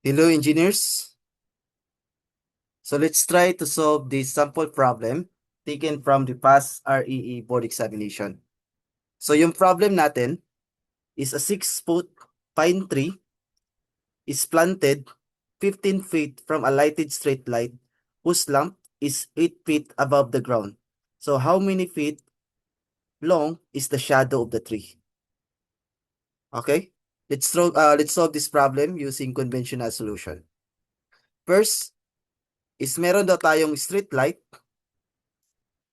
Hello, engineers. So let's try to solve this sample problem taken from the past REE board examination. So yung problem natin is a 6-foot pine tree is planted 15 feet from a lighted street light whose lamp is 8 feet above the ground. So how many feet long is the shadow of the tree? Okay? Let's solve this problem using conventional solution. First is meron daw tayong street light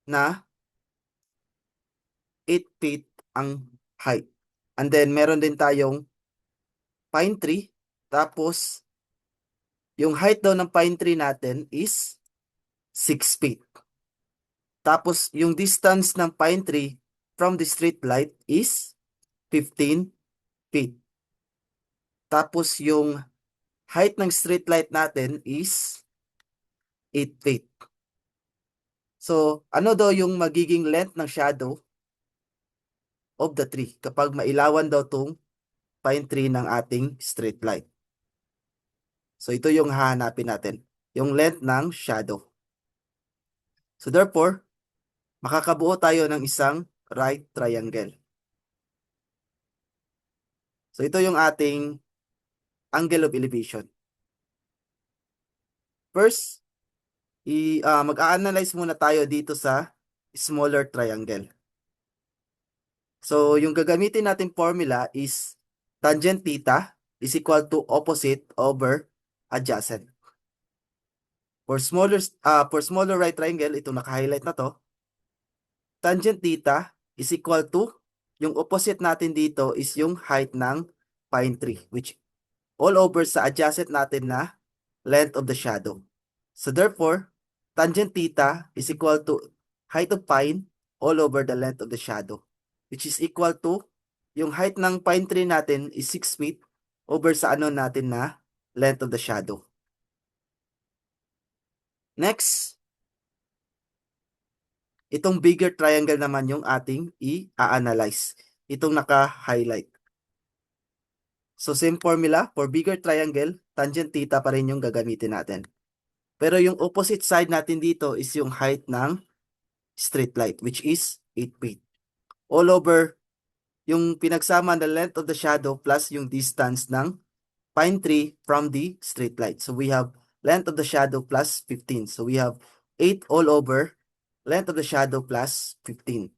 na 8 feet ang height. And then, meron din tayong pine tree. Tapos, yung height daw ng pine tree natin is 6 feet. Tapos, yung distance ng pine tree from the street light is 15 feet. Tapos, yung height ng street light natin is 8 feet. So, ano daw yung magiging length ng shadow of the tree kapag mailawan daw tong pine tree ng ating street light? So, ito yung hahanapin natin. Yung length ng shadow. So, therefore, makakabuo tayo ng isang right triangle. So, ito yung ating angle of elevation. First, mag-a-analyze muna tayo dito sa smaller triangle. So, yung gagamitin natin formula is tangent theta is equal to opposite over adjacent. For smaller right triangle, ito naka-highlight na to, tangent theta is equal to, yung opposite natin dito is yung height ng pine tree, which all over sa adjacent natin na length of the shadow. So therefore, tangent theta is equal to height of pine all over the length of the shadow, which is equal to, yung height ng pine tree natin is 6 feet over sa ano natin na length of the shadow. Next, itong bigger triangle naman yung ating i-analyze. Itong naka-highlight. So same formula, for bigger triangle, tangent theta pa rin yung gagamitin natin. Pero yung opposite side natin dito is yung height ng street light, which is 8 feet. All over yung pinagsama ng length of the shadow plus yung distance ng pine tree from the street light. So we have length of the shadow plus 15. So we have 8 all over length of the shadow plus 15.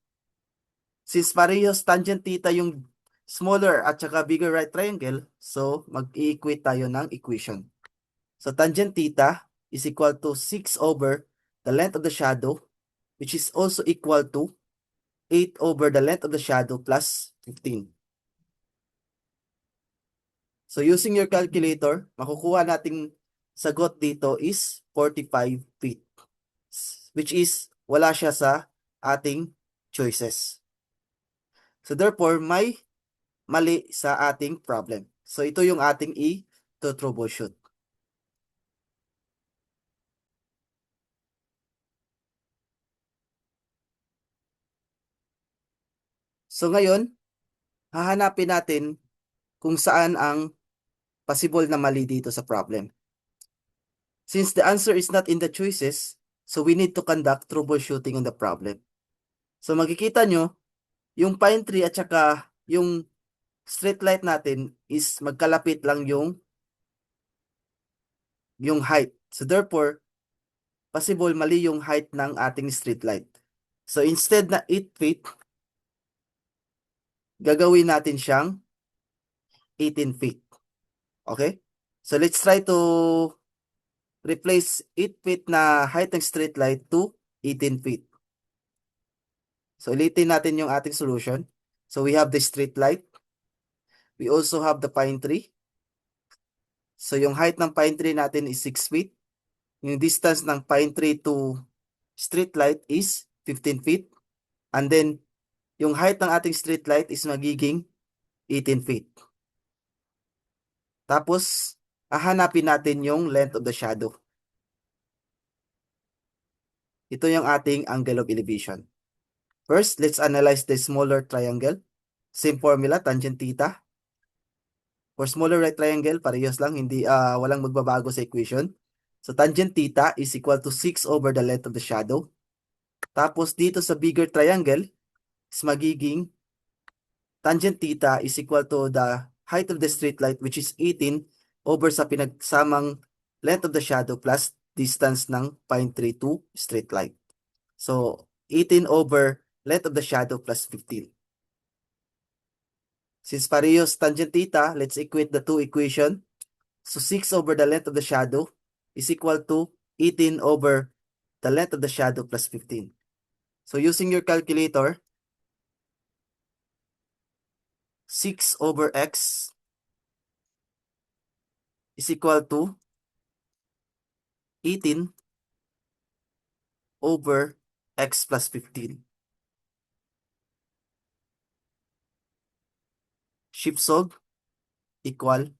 Since parehas tangent theta yung smaller at saka bigger right triangle, so mag-i-equate tayo ng equation. So tangent theta is equal to 6 over the length of the shadow, which is also equal to 8 over the length of the shadow plus 15. So using your calculator, makukuha nating sagot dito is 45 feet, which is wala siya sa ating choices. So therefore, may mali sa ating problem. So ito yung ating i-troubleshoot. So ngayon, hahanapin natin kung saan ang possible na mali dito sa problem. Since the answer is not in the choices, so we need to conduct troubleshooting on the problem. So makikita nyo, yung pine tree at saka yung street light natin is magkalapit lang yung height. So therefore, possible mali yung height ng ating street light. So instead na 8 feet, gagawin natin siyang 18 feet. Okay? So let's try to replace 8 feet na height ng street light to 18 feet. So ulitin natin yung ating solution. So we have the street light. We also have the pine tree. So yung height ng pine tree natin is 6 feet. Yung distance ng pine tree to street light is 15 feet. And then, yung height ng ating street light is magiging 18 feet. Tapos, hahanapin natin yung length of the shadow. Ito yung ating angle of elevation. First, let's analyze the smaller triangle. Same formula, tangent theta. For smaller right triangle, parehas lang, hindi walang magbabago sa equation. So tangent theta is equal to 6 over the length of the shadow. Tapos dito sa bigger triangle is magiging tangent theta is equal to the height of the straight line, which is 18 over sa pinagsamang length of the shadow plus distance ng 0.32 straight line. So 18 over length of the shadow plus 15. Since parehas tangent theta, let's equate the two equation. So 6 over the length of the shadow is equal to 18 over the length of the shadow plus 15. So using your calculator, 6 over x is equal to 18 over x plus 15. Shift solve equal.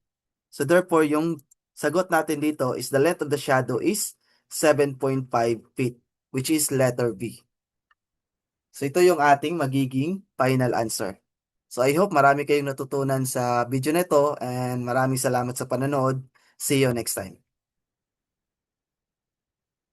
So therefore, yung sagot natin dito is the length of the shadow is 7.5 feet, which is letter B. So ito yung ating magiging final answer. So I hope marami kayong natutunan sa video nito and maraming salamat sa panonood. See you next time.